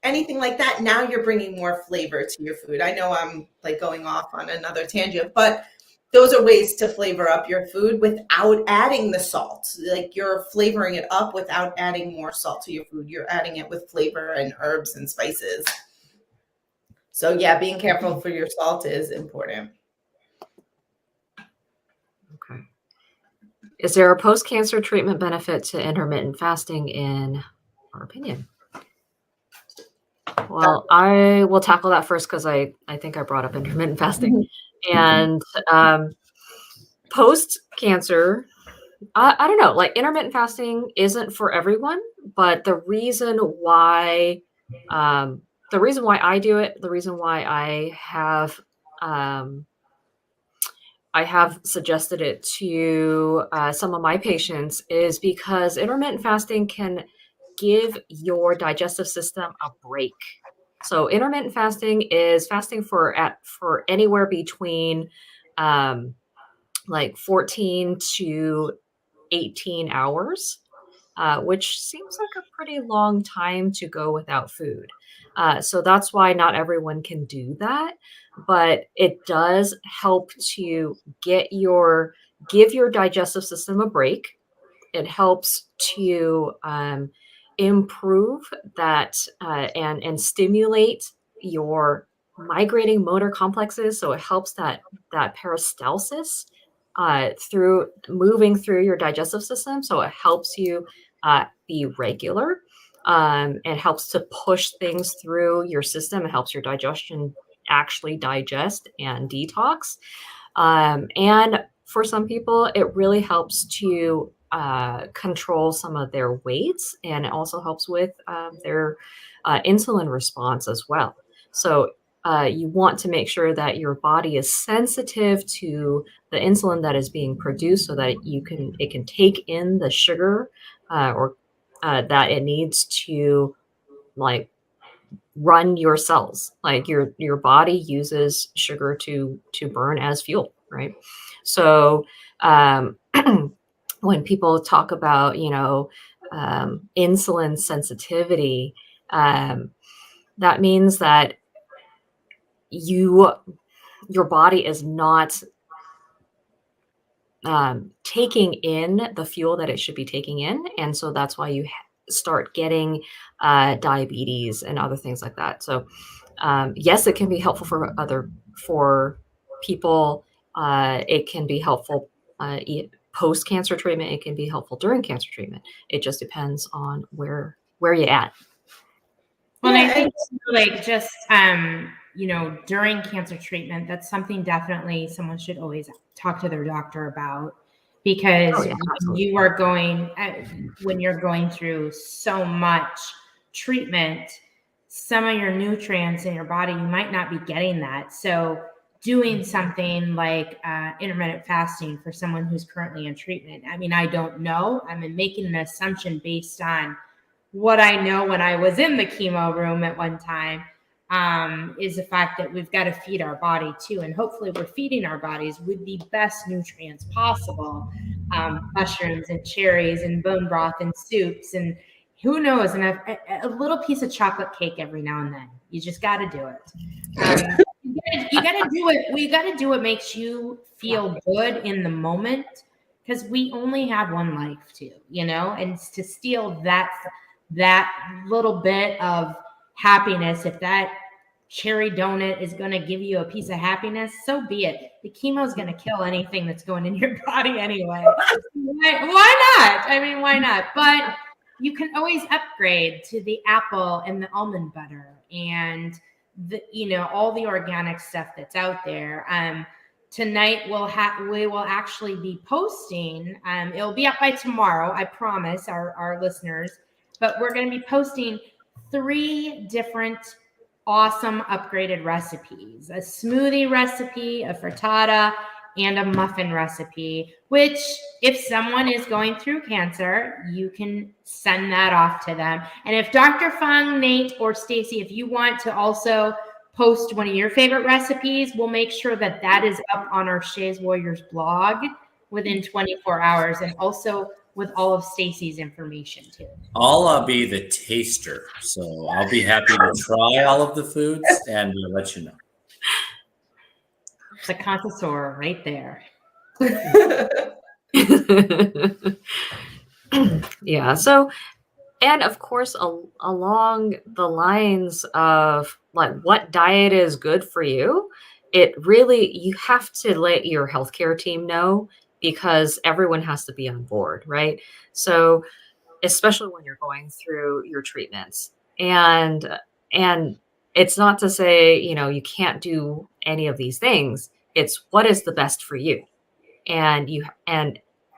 anything like that, now you're bringing more flavor to your food. I know I'm like going off on another tangent, but those are ways to flavor up your food without adding the salt. Like, you're flavoring it up without adding more salt to your food. You're adding it with flavor and herbs and spices. So yeah, being careful for your salt is important.
Okay. Is there a post-cancer treatment benefit to intermittent fasting in our opinion? Well, I will tackle that first because I think I brought up intermittent fasting. And post-cancer, I don't know, like, intermittent fasting isn't for everyone, but the reason why I do it, the reason why I have suggested it to some of my patients is because intermittent fasting can give your digestive system a break. So intermittent fasting is fasting for anywhere between like 14 to 18 hours, which seems like a pretty long time to go without food. So that's why not everyone can do that, but it does help to give your digestive system a break. It helps to improve that and stimulate your migrating motor complexes. So it helps that peristalsis through moving through your digestive system. So it helps you be regular. It helps to push things through your system. It helps your digestion actually digest and detox. And for some people, it really helps to control some of their weights, and it also helps with their insulin response as well. So you want to make sure that your body is sensitive to the insulin that is being produced, so that it can take in the sugar or that it needs to, like, run your cells. Like, your body uses sugar to burn as fuel, right? So when people talk about, insulin sensitivity, that means that your body is not taking in the fuel that it should be taking in. And so that's why you start getting diabetes and other things like that. So yes, it can be helpful for people. It can be helpful post-cancer treatment. It can be helpful during cancer treatment. It just depends on where you're at.
Well, I think like just during cancer treatment, that's something definitely someone should always talk to their doctor about, because when you're going through so much treatment, some of your nutrients in your body, you might not be getting that. So doing something like intermittent fasting for someone who's currently in treatment, I mean, I don't know. I'm making an assumption based on what I know when I was in the chemo room at one time, is the fact that we've got to feed our body too. And hopefully we're feeding our bodies with the best nutrients possible. Mushrooms and cherries and bone broth and soups, and who knows, and a little piece of chocolate cake every now and then. You just got to do it. You got to do it. We got to do what makes you feel good in the moment, because we only have one life too, and to steal that little bit of happiness, if that cherry donut is going to give you a piece of happiness, so be it. The chemo is going to kill anything that's going in your body anyway. Why not? I mean, why not? But you can always upgrade to the apple and the almond butter and all the organic stuff that's out there. Tonight we will actually be posting. It'll be up by tomorrow, I promise our listeners. But we're going to be posting 3 different awesome upgraded recipes: a smoothie recipe, a frittata, and a muffin recipe, which if someone is going through cancer, you can send that off to them. And if Dr. Fung, Nate, or Stacy, if you want to also post one of your favorite recipes, we'll make sure that is up on our Shays Warriors blog within 24 hours, and also with all of Stacy's information too.
I'll be the taster, so I'll be happy to try all of the foods and let you know.
The connoisseur right there.
Yeah. So, and of course, along the lines of like what diet is good for you, you have to let your healthcare team know, because everyone has to be on board, right? So, especially when you're going through your treatments, and it's not to say, you can't do any of these things. It's what is the best for you. And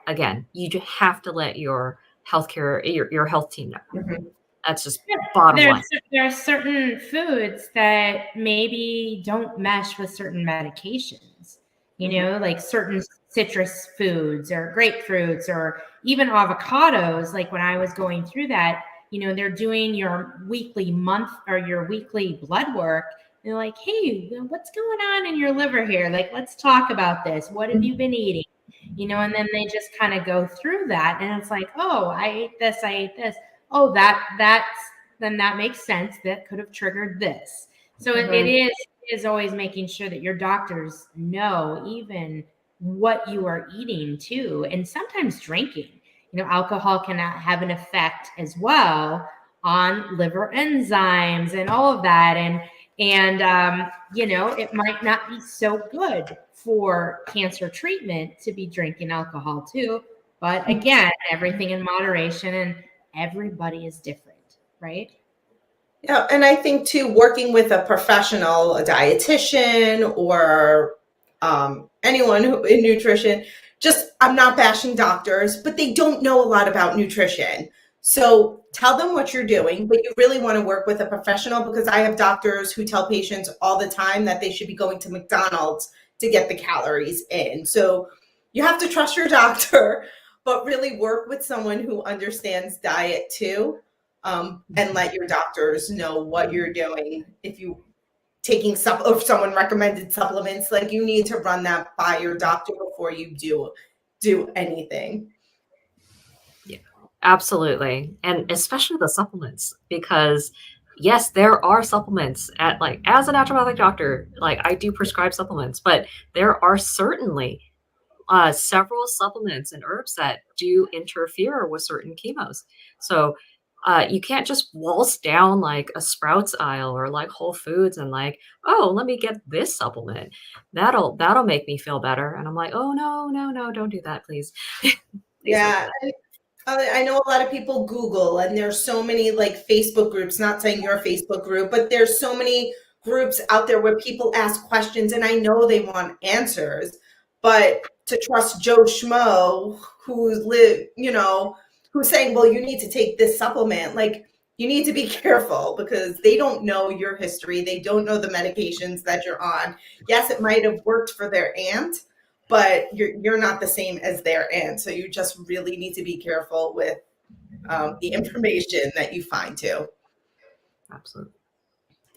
again, you just have to let your healthcare, your health team know. Mm-hmm. That's just bottom line.
There are certain foods that maybe don't mesh with certain medications, like certain citrus foods or grapefruits or even avocados. Like when I was going through that, they're doing your weekly blood work. They're like, hey, what's going on in your liver here? Like, let's talk about this. What have you been eating? And then they just kind of go through that. And it's like, oh, I ate this. Oh, then that makes sense. That could have triggered this. So it is always making sure that your doctors know even what you are eating too. And sometimes drinking, alcohol can have an effect as well on liver enzymes and all of that. And it might not be so good for cancer treatment to be drinking alcohol too. But again, everything in moderation, and everybody is different, right?
Yeah. And I think too, working with a professional, a dietitian, or anyone in nutrition, I'm not bashing doctors, but they don't know a lot about nutrition. So tell them what you're doing, but you really want to work with a professional, because I have doctors who tell patients all the time that they should be going to McDonald's to get the calories in. So you have to trust your doctor, but really work with someone who understands diet too, and let your doctors know what you're doing. If you taking if someone recommended supplements, like you need to run that by your doctor before you do anything.
Yeah, absolutely. And especially the supplements, because yes, there are supplements as a naturopathic doctor, I do prescribe supplements, but there are certainly several supplements and herbs that do interfere with certain chemos. So you can't just waltz down like a Sprouts aisle or like Whole Foods and oh, let me get this supplement. That'll make me feel better. And I'm like, oh, no, don't do that, please.
Yeah. I know a lot of people Google, and there's so many Facebook groups, not saying your Facebook group, but there's so many groups out there where people ask questions, and I know they want answers, but to trust Joe Schmo who's saying, well, you need to take this supplement, you need to be careful, because they don't know your history. They don't know the medications that you're on. Yes, it might have worked for their aunt, but you're not the same as their aunt. So you just really need to be careful with the information that you find too.
Absolutely.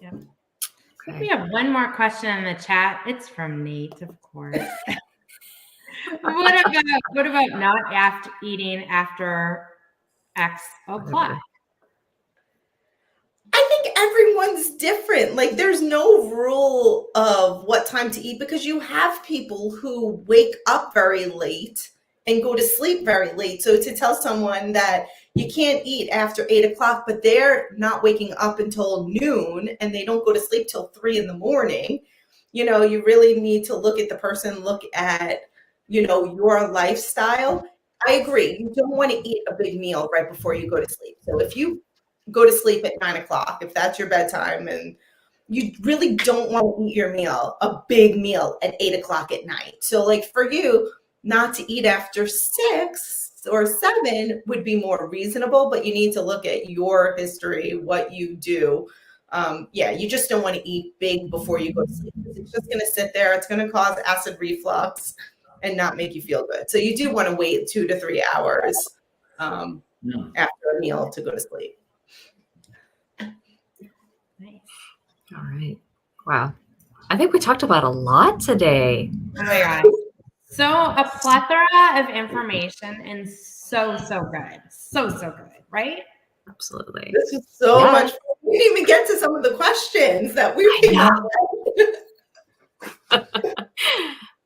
Yep. Okay. We have one more question in the chat. It's from Nate, of course. What about not eating after X o'clock?
I think everyone's different. There's no rule of what time to eat, because you have people who wake up very late and go to sleep very late. So to tell someone that you can't eat after 8 o'clock, but they're not waking up until noon and they don't go to sleep till 3 in the morning, you know, you really need to look at the person, look at, you know, your lifestyle. I agree. You don't want to eat a big meal right before you go to sleep. So if you go to sleep at 9 o'clock, if that's your bedtime, and you really don't want to eat your meal, a big meal at 8 o'clock at night. So like for you, not to eat after 6 or 7 would be more reasonable, but you need to look at your history, what you do. Yeah, you just don't want to eat big before you go to sleep. It's just going to sit there. It's going to cause acid reflux and not make you feel good. So you do want to wait 2 to 3 hours after a meal to go to sleep.
Nice.
All right. Wow. I think we talked about a lot today.
Oh my God. So a plethora of information and so good. So good, right?
Absolutely.
This was so much fun. We didn't even get to some of the questions that we came up with.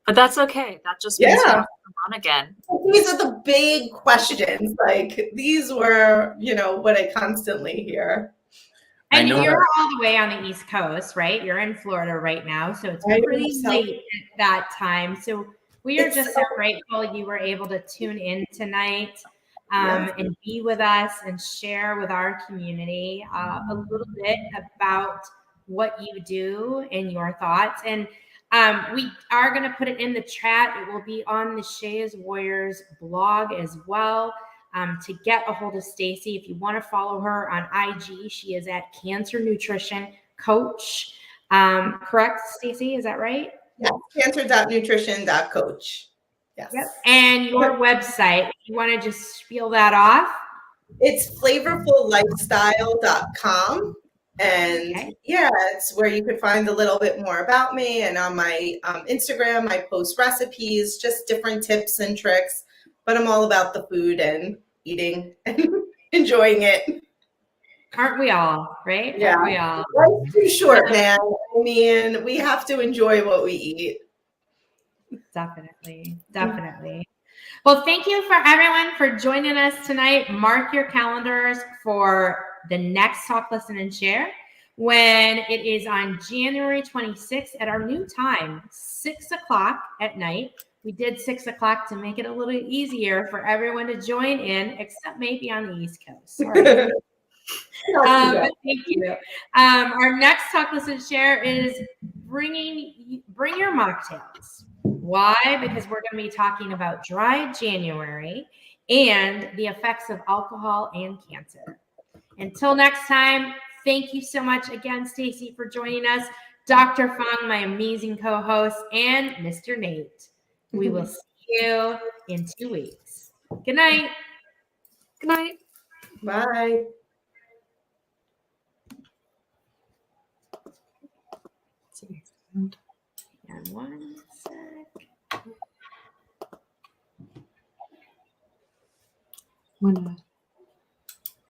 But that's okay. That just means we have to come on again.
These are the big questions. Like these were, you know, what I constantly hear.
And you're all the way on the East Coast, right? You're in Florida right now. So it's pretty late at that time. So we are just so grateful you were able to tune in tonight and be with us and share with our community a little bit about what you do and your thoughts. And we are going to put it in the chat. It will be on the Shays Warriors blog as well. To get a hold of Stacy, if you want to follow her on IG, she is at Cancer Nutrition Coach. Correct, Stacy? Is that right?
Yeah, cancer.nutrition.coach. Yes.
Yep. And your website, if you want to just spiel that off.
It's flavorfullifestyle.com. And yeah, it's where you could find a little bit more about me. And on my Instagram, I post recipes, just different tips and tricks. But I'm all about the food and eating and enjoying it.
Aren't we all, right?
Yeah.
Aren't we all?
Life's too short, man. I mean, we have to enjoy what we eat.
Definitely. Well, thank you for everyone for joining us tonight. Mark your calendars for the next Talk, Listen, and Share when it is on January 26th at our new time, 6 o'clock at night. We did 6 o'clock to make it a little easier for everyone to join in, except maybe on the East Coast. Sorry. But thank you. Our next Talk, Listen, Share is bring your mocktails. Why? Because we're going to be talking about dry January and the effects of alcohol and cancer. Until next time, thank you so much again, Stacy, for joining us, Dr. Fung, my amazing co-host, and Mr. Nate. We will see you in 2 weeks. Good night.
Good night.
Bye.
And 1 sec.
When